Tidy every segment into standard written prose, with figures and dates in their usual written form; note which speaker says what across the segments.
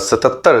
Speaker 1: 77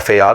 Speaker 1: FIR